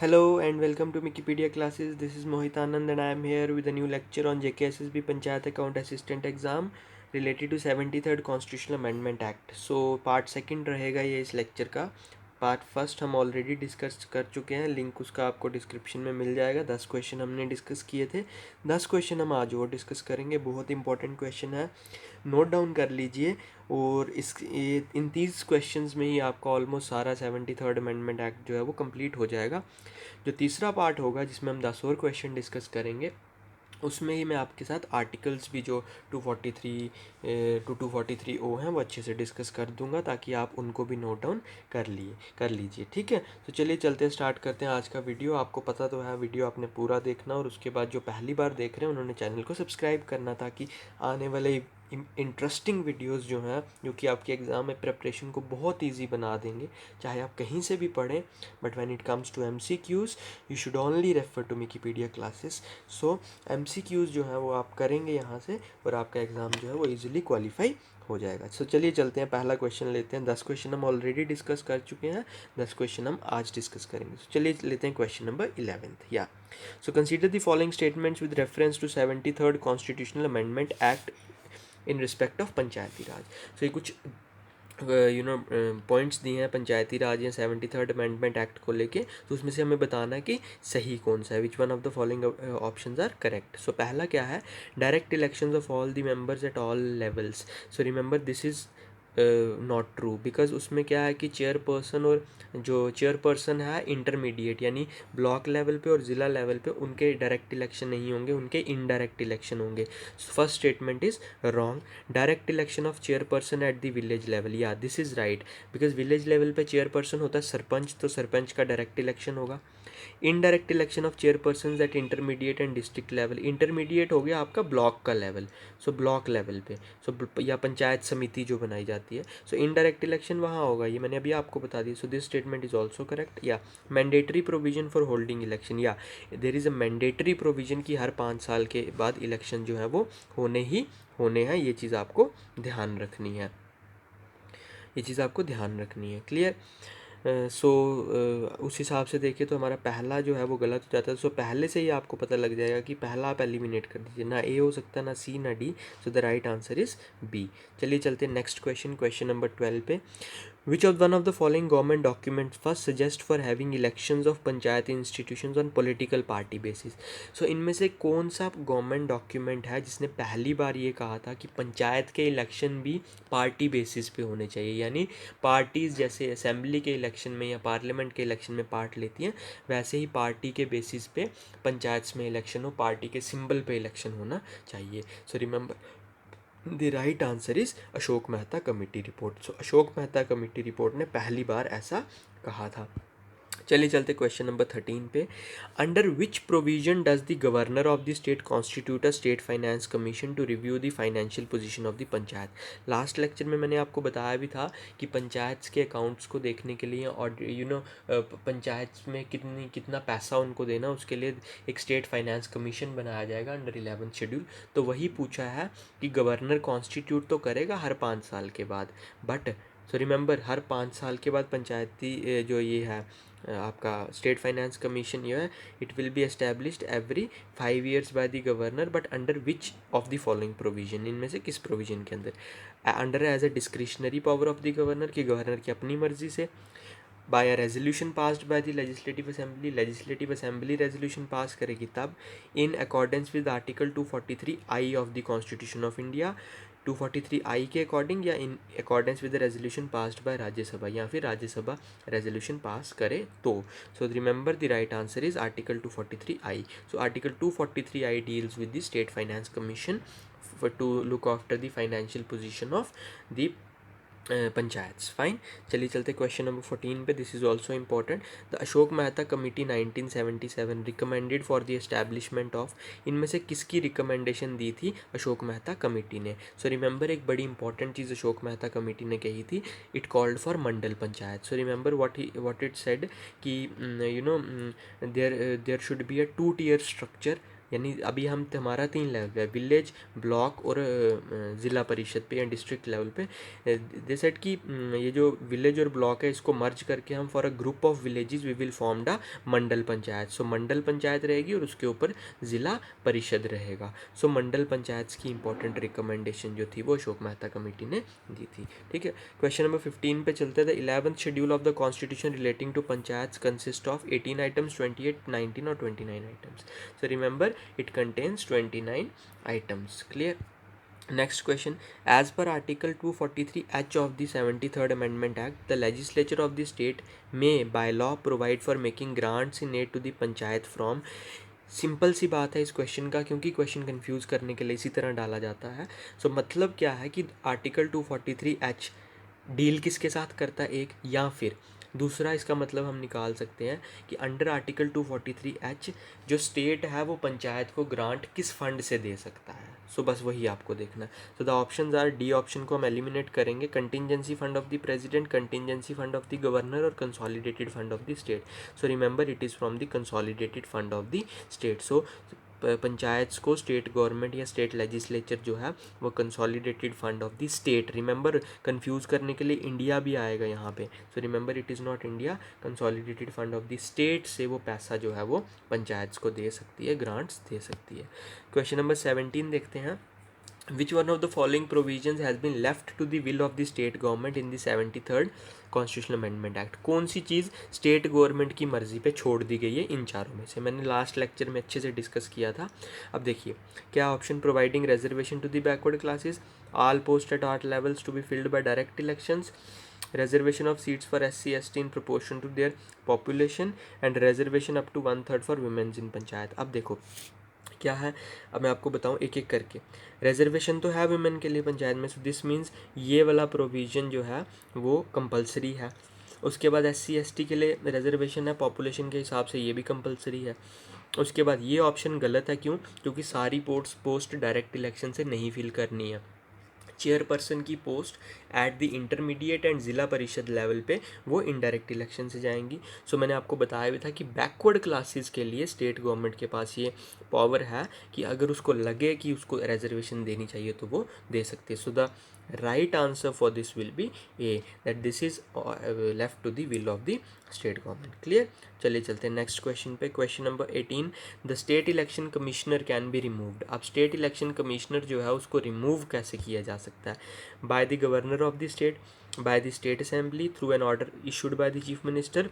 Hello and welcome to Wikipedia classes. This is Mohit Anand and I am here with a new lecture on JKSSB Panchayat Account Assistant Exam related to 73rd Constitutional Amendment Act. So part second रहेगा ये इस lecture का। Part first हम already discuss कर चुके हैं, link उसका आपको डिस्क्रिप्शन में मिल जाएगा। 10 क्वेश्चन हमने डिस्कस किए थे, 10 क्वेश्चन हम आज और डिस्कस करेंगे। बहुत इंपॉर्टेंट क्वेश्चन है, नोट डाउन कर लीजिए। और इन 30 क्वेश्चंस में ही आपका ऑलमोस्ट सारा 73rd अमेंडमेंट एक्ट जो है वो कंप्लीट हो जाएगा। जो तीसरा पार्ट होगा जिसमें हम 10 और क्वेश्चन डिस्कस करेंगे, उसमें ही मैं आपके साथ आर्टिकल्स भी जो 243 टू 243 ओ हैं वो अच्छे से डिस्कस कर दूंगा, ताकि आप उनको भी नोट डाउन कर लीजिए। ठीक है, तो चलिए चलते स्टार्ट करते हैं आज का वीडियो। आपको पता तो है, वीडियो आपने पूरा देखना, और उसके बाद जो पहली बार देख रहे हैं उन्होंने चैनल को सब्सक्राइब करना, ताकि आने वाले इंटरेस्टिंग वीडियोस जो हैं, जो कि आपके एग्ज़ाम में प्रिपरेशन को बहुत ईजी बना देंगे, चाहे आप कहीं से भी पढ़ें। But when it comes to MCQs you should only refer to Wikipedia classes. So MCQs जो है वो आप करेंगे यहाँ से, और आपका एग्ज़ाम जो है वो इजीली क्वालिफाई हो जाएगा। सो चलिए चलते हैं, पहला क्वेश्चन लेते हैं। 10 क्वेश्चन हम ऑलरेडी डिस्कस कर चुके हैं, 10 क्वेश्चन हम आज डिस्कस करेंगे। सो चलिए लेते हैं question number 11th। Yeah so consider the following statements with reference to 73rd constitutional amendment act in respect of panchayati raj. So ये कुछ पॉइंट्स दिए हैं पंचायती राज या 73rd अमेंडमेंट एक्ट को लेके। तो उसमें से हमें बताना है कि सही कौन सा है, which one of the following options are correct. So पहला क्या है, direct elections of all the members at all levels. So remember this is not true, because उसमें क्या है कि चेयरपर्सन, और जो चेयरपर्सन है इंटरमीडिएट यानी ब्लॉक लेवल पे और ज़िला लेवल पे, उनके डायरेक्ट इलेक्शन नहीं होंगे, उनके इनडायरेक्ट इलेक्शन होंगे। First statement is wrong. Direct election of chairperson at the village level, yeah this is right, because village level पे चेयरपर्सन होता है सरपंच, तो सरपंच का डायरेक्ट इलेक्शन होगा। Indirect election of chairperson at intermediate and district level, intermediate हो गया आपका block का लेवल, सो ब्लॉक लेवल पे, या पंचायत समिति जो बनाई जाती है, सो इनडायरेक्ट इलेक्शन वहाँ होगा, ये मैंने अभी आपको बता दिया। So this statement is also correct. Yeah mandatory provision for holding election, yeah there is a mandatory provision की हर 5 साल के बाद इलेक्शन जो है वो होने हैं। ये चीज़ आपको ध्यान रखनी है, ये चीज़ आपको ध्यान रखनी है। क्लियर। सो उस हिसाब से देखिए तो हमारा पहला जो है वो गलत हो जाता है। सो पहले से ही आपको पता लग जाएगा कि पहला आप एलिमिनेट कर दीजिए, ना ए हो सकता ना सी ना D. So the right answer is B. चलिए चलते हैं नेक्स्ट क्वेश्चन, क्वेश्चन नंबर 12 पे। Which of one of the following government documents first suggest for having elections of panchayat institutions on political party basis? So इनमें से कौन सा government document है जिसने पहली बार ये कहा था कि पंचायत के इलेक्शन भी पार्टी बेसिस पे होने चाहिए, यानी पार्टीज़ जैसे असेंबली के इलेक्शन में या पार्लियामेंट के इलेक्शन में पार्ट लेती हैं, वैसे ही पार्टी के बेसिस पे पंचायत में इलेक्शन हो, पार्टी के सिंबल पे इलेक्शन होना चाहिए। सो remember the right answer is Ashok Mehta committee report. So Ashok Mehta committee report ने पहली बार ऐसा कहा था। चलिए चलते क्वेश्चन नंबर 13 पे। Under which provision does the governor of the state constitute a state finance commission to review the financial position of the panchayat. Last lecture में मैंने आपको बताया भी था कि पंचायत के अकाउंट्स को देखने के लिए, और पंचायत में कितना पैसा उनको देना, उसके लिए एक स्टेट फाइनेंस कमीशन बनाया जाएगा अंडर 11th शेड्यूल। तो वही पूछा है कि गवर्नर कॉन्स्टिट्यूट तो करेगा हर 5 साल के बाद, बट सो रिमेंबर हर 5 साल के बाद पंचायती जो ये है आपका स्टेट फाइनेंस कमीशन जो है, it will be established every 5 years by the governor, but under which of the following provision, इनमें से किस प्रोविजन के अंदर? Under as a discretionary power of the governor, की गवर्नर की अपनी मर्जी से, by a resolution passed by the legislative assembly, legislative assembly resolution pass करेगी तब, in accordance with article 243I of the constitution of India, 243I के according, या इन accordance with the resolution passed by Rajya Sabha, या फिर राज्यसभा रेजोल्यूशन पास करे तो। So remember the right answer is article 243I। So article 243I deals with the state finance commission to look after the financial position of the panchayat. Fine. चलिए चलते question number 14 पे। This is also important. The Ashok Mehta committee 1977 recommended for the establishment of, इनमें से किसकी recommendation दी थी Ashok Mehta committee ने? सो remember एक बड़ी इंपॉर्टेंट चीज़ अशोक मेहता कमेटी ने कही थी, it called for Mandal panchayat. So remember what it said कि there should be a 2-tier structure यानी अभी हमारा 3 लेवल है, विलेज, ब्लॉक और ज़िला परिषद पे या डिस्ट्रिक्ट लेवल पे। दे सेड कि ये जो विलेज और ब्लॉक है इसको मर्ज करके हम for a group of villages we will form the Mandal panchayat. So Mandal panchayat रहेगी और उसके ऊपर ज़िला परिषद रहेगा। सो मंडल पंचायत की इंपॉर्टेंट रिकमेंडेशन जो थी वो अशोक मेहता कमेटी ने दी थी। ठीक है, क्वेश्चन नंबर 15 पे चलते हैं। The 11th schedule of the constitution relating to panchayat consist of 18 items, 28, 19 और 29 items. So remember it contains 29 items. Clear? Next question. As per Article 243H of the 73rd Amendment Act, the legislature of the state may by law provide for making grants in aid to the panchayat from। Simple सी बात है इस question का, क्योंकि question confuse करने के लिए इसी तरह डाला जाता है। सो मतलब क्या है कि आर्टिकल 243H डील किसके साथ करता है, एक, या फिर दूसरा इसका मतलब हम निकाल सकते हैं कि अंडर आर्टिकल 243H जो स्टेट है वो पंचायत को ग्रांट किस फंड से दे सकता है। सो बस वही आपको देखना है। So the options are, D option को हम एलिमिनेट करेंगे, contingency fund of the president, contingency fund of the governor और consolidated fund of the state. So remember it is from the consolidated fund of the state. So panchayat को state government or state legislature जो है वो consolidated fund of the state, remember confuse करने के लिए India भी आएगा यहाँ पे। So remember it is not India, consolidated fund of the state से वो पैसा जो है वो पंचायत को दे सकती है, ग्रांट्स दे सकती है। क्वेश्चन नंबर 17 देखते हैं। Which one of the following provisions has been left to the will of the state government in the 73rd constitutional amendment act? कौन सी चीज़ स्टेट गवर्नमेंट की मर्जी पे छोड़ दी गई है इन चारों में से? मैंने लास्ट लेक्चर में अच्छे से डिस्कस किया था। अब देखिए क्या option, providing reservation to the backward classes, all post at art levels to be filled by direct elections, reservation of seats for SC ST in proportion to their population and reservation up to 1/3 for women in panchayat. अब देखो क्या है, अब मैं आपको बताऊं एक एक करके। रिजर्वेशन तो है वुमेन के लिए पंचायत में, सो दिस मीन्स ये वाला प्रोविज़न जो है वो कंपलसरी है। उसके बाद SC ST के लिए रिजर्वेशन है पॉपुलेशन के हिसाब से, ये भी कंपलसरी है। उसके बाद ये ऑप्शन गलत है, क्यों? क्योंकि सारी पोस्ट डायरेक्ट इलेक्शन से नहीं फिल करनी है। चेयरपर्सन की post at the intermediate and ज़िला परिषद लेवल पे वो इनडायरेक्ट इलेक्शन से जाएंगी। सो मैंने आपको बताया भी था कि बैकवर्ड क्लासेस के लिए स्टेट गवर्नमेंट के पास ये पावर है कि अगर उसको लगे कि उसको रिजर्वेशन देनी चाहिए तो वो दे सकते हैं। So the right answer for this will be A, that this is left to the will of the state government. Clear? चलिए चलते हैं नेक्स्ट क्वेश्चन पे। Question number 18, the state election commissioner can be removed. अब state election commissioner जो है उसको remove कैसे किया जा सकता है? By the governor of the state, by the state assembly, through an order issued by the chief minister,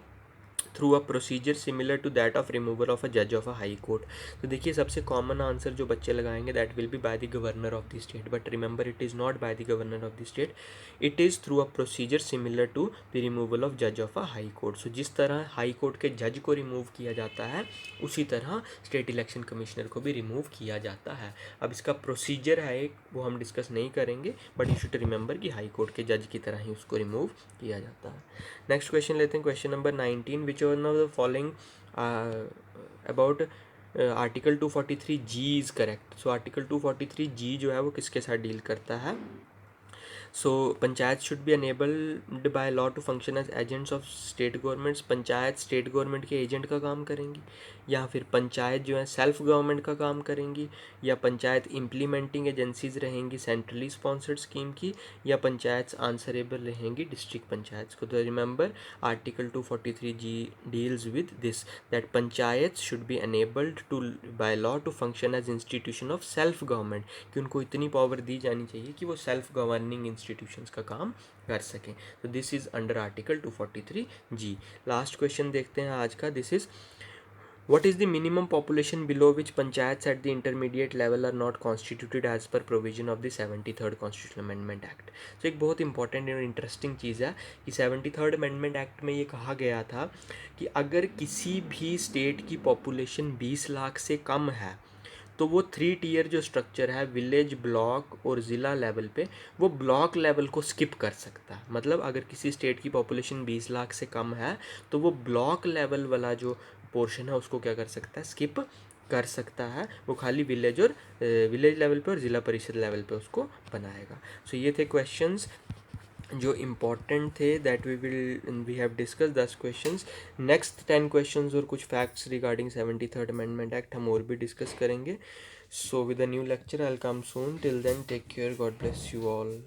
through a procedure similar to that of removal of a जज of a high court. तो देखिए सबसे common answer जो बच्चे लगाएंगे that will be by the governor of the state, but remember it is not by the governor of the state, it is through a procedure similar to the removal of जज of a high court. So जिस तरह high court के जज को remove किया जाता है उसी तरह स्टेट इलेक्शन कमिश्नर को भी रिमूव किया जाता है। अब इसका प्रोसीजर है एक, वो हम डिस्कस नहीं करेंगे, बट यू शुड रिमेंबर कि हाई कोर्ट के जज की तरह ही उसको रिमूव किया जाता है। नेक्स्ट क्वेश्चन लेते हैं, question number 19, which one of the following about article 243G is correct. So article 243G जो है वो किसके साथ डील करता है? So panchayat should be enabled by law to function as agents of state governments. Panchayat state government के agent का काम करेंगी, या फिर पंचायत जो है सेल्फ गवर्नमेंट का काम करेंगी, या पंचायत इम्प्लीमेंटिंग एजेंसीज रहेंगी सेंट्रली स्पॉन्सर्ड स्कीम की, या पंचायत आंसरेबल रहेंगी डिस्ट्रिक्ट पंचायत को। तो remember article 243G deals with this, that panchayat should be enabled to by law to function as institution of self government, कि उनको इतनी पावर दी जानी चाहिए कि वो सेल्फ गवर्निंग इंस्टीट्यूशंस का काम कर सकें। तो this is under article 243G। Last question देखते हैं आज का। This is what is the minimum population below which panchayats at the intermediate level are not constituted as per provision of the 73rd constitutional amendment act? So एक बहुत important और interesting चीज़ है कि 73rd amendment act में ये कहा गया था कि अगर किसी भी स्टेट की पॉपुलेशन 20 लाख से कम है तो वो 3 टीयर जो स्ट्रक्चर है विलेज, ब्लॉक और ज़िला लेवल पे, वो ब्लॉक लेवल को स्किप कर सकता है। मतलब अगर किसी स्टेट की पॉपुलेशन 20 लाख से कम है तो वो ब्लॉक लेवल वाला जो पोर्शन है उसको क्या कर सकता है? स्किप कर सकता है। वो खाली विलेज लेवल पे और ज़िला परिषद लेवल पे उसको बनाएगा। सो ये थे क्वेश्चंस जो इम्पॉर्टेंट थे that we have discuss 10 questions. Next 10 questions और कुछ facts regarding 73rd amendment act हम और भी डिस्कस करेंगे। So with a new lecture I will come soon, till then take care, God bless you all.